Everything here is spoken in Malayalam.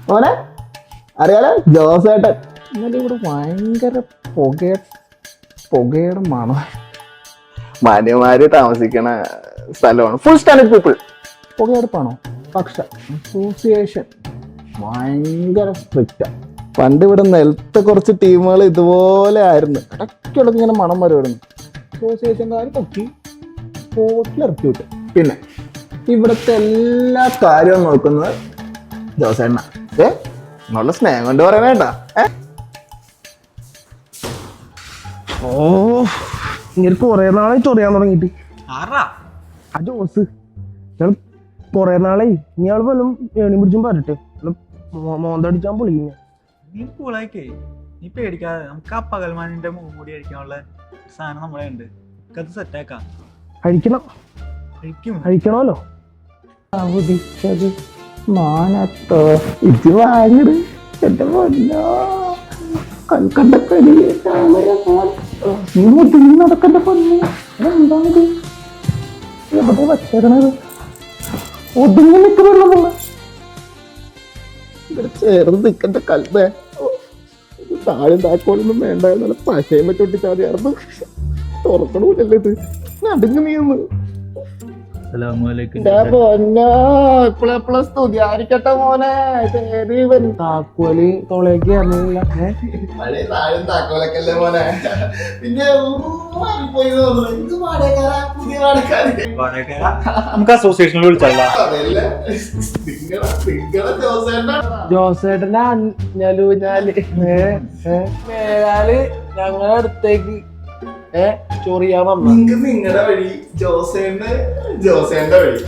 മോനെ അറിയാലോ ജോസേട്ടൻ. എന്നാലും ഇവിടെ ഭയങ്കര പുകയുടെ മണം. മാന്യമാര് താമസിക്കണ സ്ഥലമാണ്. Full standard people. പുകയെടുപ്പാണോ? പക്ഷെ അസോസിയേഷൻ ഭയങ്കര സ്ട്രിക്റ്റാ. പണ്ട് ഇവിടെ നിലത്തെ കുറച്ച് ടീമുകൾ ഇതുപോലെ ആയിരുന്നു. ഇടയ്ക്കിടയ്ക്ക് ഇങ്ങനെ മണം വരുമായിരുന്നു. അസോസിയേഷൻകാർ പൊക്കി ഹോട്ടലിറക്കി വിട്ടു. പിന്നെ ഇവിടുത്തെ എല്ലാ കാര്യവും നോക്കുന്നത് ജോസേണ്ണ. നിങ്ങളുടെ സ്നേഹം കൊണ്ട് പറയണേട്ടാ. ഓ ഇങ്ങനെ കൊറേ നാളെ ചൊറിയാൻ തുടങ്ങിയിട്ട്. ആ ജോസ് ഞാൻ കൊറേ നാളെ ഇയാൾ വല്ലതും ഏണി പിടിച്ചും പറട്ടെ മോന്തടിച്ചാൻ പൊളിക്കും. നീ കൂളായിക്കേ, നീ പേടിക്കാതെ. നമുക്ക് ആ പകൽമാനിന്റെ മുഖം കൂടി അടിക്കാനുള്ള സാധനം നമ്മളെ ഉണ്ട്. അത് സെറ്റാക്കാം. അഴിക്കണമല്ലോ. മാനത്തോ ഇത് വാങ്ങിട് എന്റെ പൊന്നോ. കൽക്കണ്ടക്കടി നടക്കണ്ട പൊന്നു. എന്താണിത്? എവിടെ വച്ചേക്കണത്? ഒതുങ്ങി നിൽക്കുന്നുള്ളൂ. ഇവിടെ ചേർന്ന് നിൽക്കണ്ട കൽബേ. താഴെ താക്കോലൊന്നും വേണ്ട. നല്ല പശയും വെച്ചൊട്ടിച്ചാൽ മതിയായിരുന്നു. തുറക്കണമില്ലല്ലോ ഇത്. നടുങ്ങ് നീന്ന്. സ്തുതിയായിരിക്കട്ടെ മോനെ. താക്കോല് തോളേക്ക് അറിഞ്ഞില്ല. താക്കോലൊക്കെ മോനെ. പിന്നെ നമുക്ക് അസോസിയേഷനിൽ വിളിച്ചല്ല. ജോസേട്ടന്റെ ഞാല് മേലാല് ഞങ്ങളുടെ അടുത്തേക്ക് ചൊറിയാൻ വന്നു. നിങ്ങളുടെ വഴി ജോസേന്റെ വഴി.